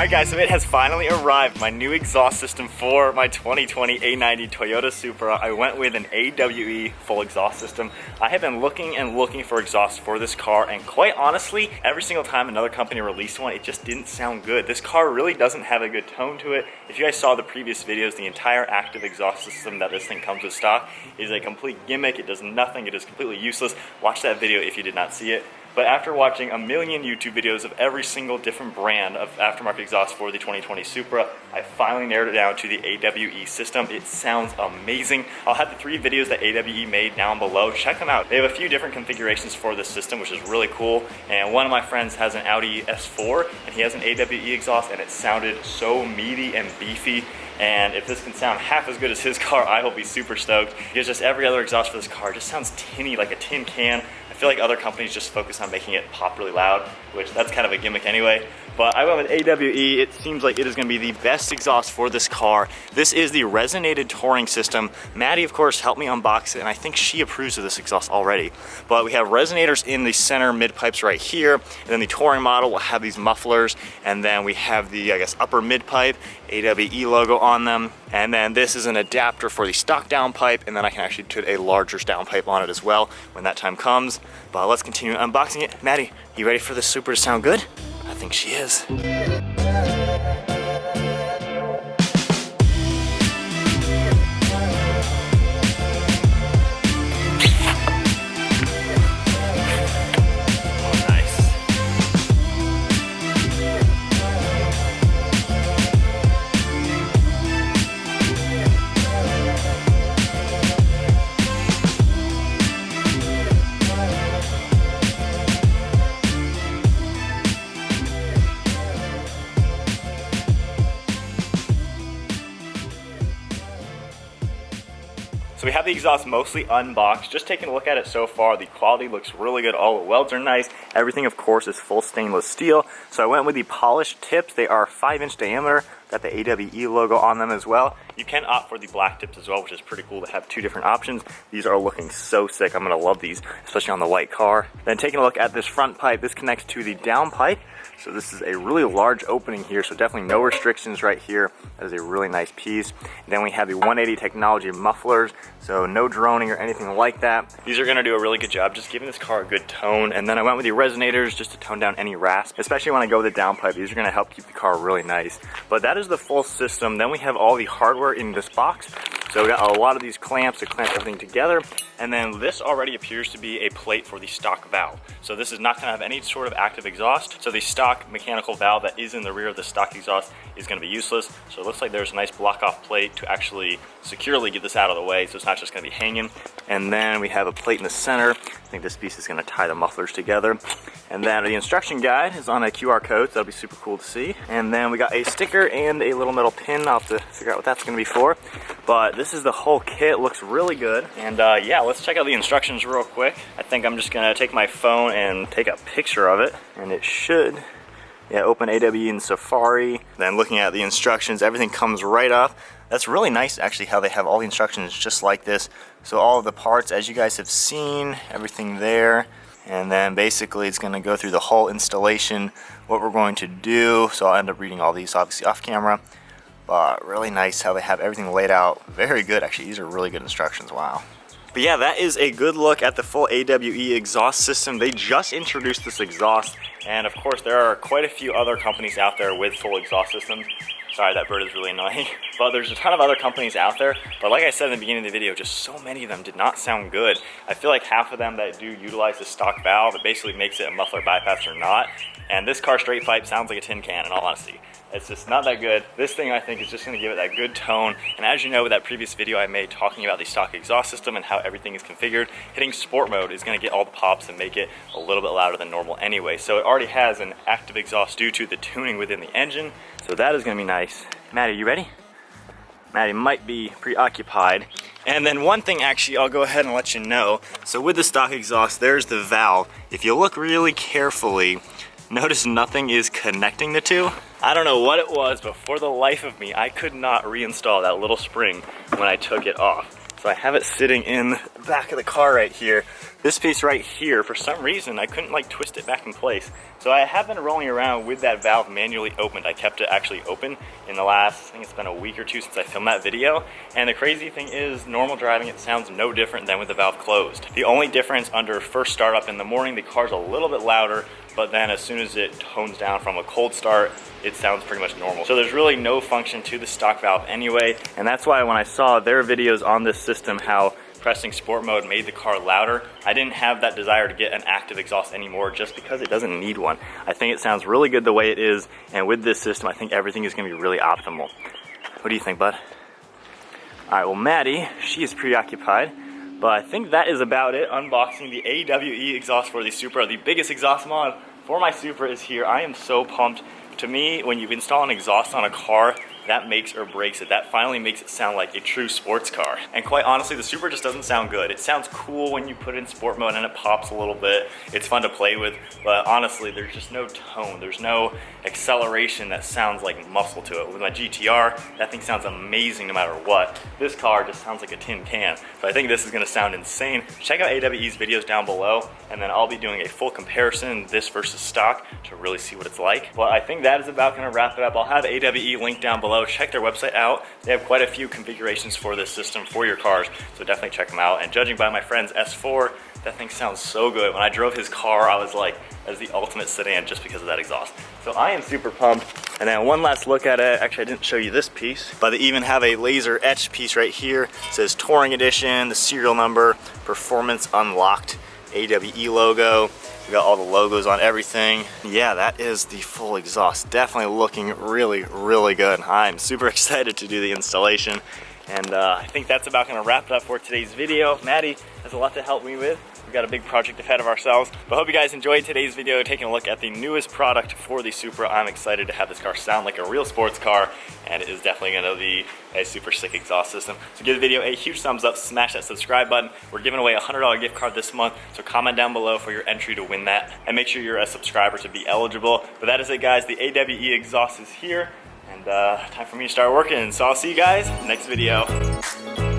Alright guys, so it has finally arrived, my new exhaust system for my 2020 A90 Toyota Supra. I went with an AWE full exhaust system. I have been looking and looking for exhaust for this car, and quite honestly, every single time another company released one, it just didn't sound good. This car really doesn't have a good tone to it. If you guys saw the previous videos, the entire active exhaust system that this thing comes with stock is a complete gimmick. It does nothing, it is completely useless. Watch that video if you did not see it. But after watching a million YouTube videos of every single different brand of aftermarket exhaust for the 2020 Supra, I finally narrowed it down to the AWE system. It sounds amazing. I'll have the 3 videos that AWE made down below. Check them out. They have a few different configurations for this system, which is really cool. And one of my friends has an Audi S4, and he has an AWE exhaust, and it sounded so meaty and beefy. And if this can sound half as good as his car, I will be super stoked. Because just every other exhaust for this car just sounds tinny, like a tin can. I feel like other companies just focus on making it pop really loud, which that's kind of a gimmick anyway. But I went with AWE. It seems like it is going to be the best exhaust for this car. This is the resonated touring system. Maddie, of course, helped me unbox it, and I think she approves of this exhaust already. But we have resonators in the center mid pipes right here, and then the touring model will have these mufflers, and then we have the, I guess, upper mid pipe, AWE logo on them, and then this is an adapter for the stock downpipe, and then I can actually put a larger downpipe on it as well when that time comes. But let's continue unboxing it. Maddie, you ready for this Supra to sound good? I think she is. So we have the exhaust mostly unboxed. Just taking a look at it so far, the quality looks really good. All the welds are nice. Everything, of course, is full stainless steel. So I went with the polished tips. They are 5-inch diameter. Got the AWE logo on them as well. You can opt for the black tips as well, which is pretty cool to have 2 different options. These are looking so sick. I'm gonna love these, especially on the white car. Then taking a look at this front pipe, this connects to the downpipe. So this is a really large opening here, so definitely no restrictions right here. That is a really nice piece. And then we have the 180 technology mufflers, so no droning or anything like that. These are gonna do a really good job just giving this car a good tone. And then I went with the resonators just to tone down any rasp, especially when I go with the downpipe. These are gonna help keep the car really nice. But that is the full system. Then we have all the hardware in this box. So we got a lot of these clamps to clamp everything together. And then this already appears to be a plate for the stock valve. So this is not gonna have any sort of active exhaust. So the stock mechanical valve that is in the rear of the stock exhaust is gonna be useless. So it looks like there's a nice block off plate to actually securely get this out of the way, so it's not just gonna be hanging. And then we have a plate in the center. I think this piece is gonna tie the mufflers together. And then the instruction guide is on a QR code, so that'll be super cool to see. And then we got a sticker and a little metal pin. I'll have to figure out what that's gonna be for. But this is the whole kit, looks really good. And yeah, let's check out the instructions real quick. I think I'm just gonna take my phone and take a picture of it, and it should, yeah, open AWE in Safari. Then looking at the instructions, everything comes right up. That's really nice actually how they have all the instructions just like this. So all of the parts, as you guys have seen, everything there. And then basically it's gonna go through the whole installation, what we're going to do. So I'll end up reading all these obviously off camera. But really nice how they have everything laid out. Very good, actually. These are really good instructions, wow. But yeah, that is a good look at the full AWE exhaust system. They just introduced this exhaust, and of course there are quite a few other companies out there with full exhaust systems. Sorry, that bird is really annoying. But there's a ton of other companies out there. But like I said in the beginning of the video, just so many of them did not sound good. I feel like half of them that do utilize the stock valve, it basically makes it a muffler bypass or not. And this car straight pipe sounds like a tin can, in all honesty. It's just not that good. This thing, I think, is just gonna give it that good tone. And as you know, with that previous video I made talking about the stock exhaust system and how everything is configured, hitting sport mode is gonna get all the pops and make it a little bit louder than normal anyway. So it already has an active exhaust due to the tuning within the engine. So that is gonna be nice. Maddie, you ready? Maddie might be preoccupied. And then one thing actually, I'll go ahead and let you know. So with the stock exhaust, there's the valve. If you look really carefully, notice nothing is connecting the two. I don't know what it was, but for the life of me, I could not reinstall that little spring when I took it off. So I have it sitting in the back of the car right here. This piece right here, for some reason, I couldn't like twist it back in place. So I have been rolling around with that valve manually opened. I kept it actually open in the last, I think it's been a week or two since I filmed that video. And the crazy thing is, normal driving, it sounds no different than with the valve closed. The only difference under first startup in the morning, the car's a little bit louder, but then as soon as it tones down from a cold start, it sounds pretty much normal. So there's really no function to the stock valve anyway, and that's why when I saw their videos on this system, how pressing sport mode made the car louder, I didn't have that desire to get an active exhaust anymore just because it doesn't need one. I think it sounds really good the way it is, and with this system, I think everything is gonna be really optimal. What do you think, bud? All right, well, Maddie, she is preoccupied, but I think that is about it. Unboxing the AWE exhaust for the Supra. The biggest exhaust mod for my Supra is here. I am so pumped. To me, when you install an exhaust on a car, that makes or breaks it. That finally makes it sound like a true sports car. And quite honestly, the Supra just doesn't sound good. It sounds cool when you put it in sport mode and it pops a little bit. It's fun to play with, but honestly, there's just no tone. There's no acceleration that sounds like muscle to it. With my GTR, that thing sounds amazing no matter what. This car just sounds like a tin can. So I think this is gonna sound insane. Check out AWE's videos down below, and then I'll be doing a full comparison, this versus stock, to really see what it's like. But I think that is about gonna wrap it up. I'll have AWE linked down below. Check their website out. They have quite a few configurations for this system for your cars, so definitely check them out. And judging by my friend's S4, that thing sounds so good. When I drove his car, I was like, that's the ultimate sedan just because of that exhaust. So I am super pumped. And then one last look at it. Actually, I didn't show you this piece, but they even have a laser etched piece right here. It says Touring Edition, the serial number, Performance Unlocked, AWE logo. We got all the logos on everything. Yeah, that is the full exhaust. Definitely looking really, really good. I'm super excited to do the installation. And I think that's about gonna wrap it up for today's video. Maddie has a lot to help me with. We've got a big project ahead of ourselves. But I hope you guys enjoyed today's video, taking a look at the newest product for the Supra. I'm excited to have this car sound like a real sports car, and it is definitely gonna be a super sick exhaust system. So give the video a huge thumbs up, smash that subscribe button. We're giving away a $100 gift card this month, so comment down below for your entry to win that. And make sure you're a subscriber to be eligible. But that is it, guys. The AWE exhaust is here, and time for me to start working. So I'll see you guys next video.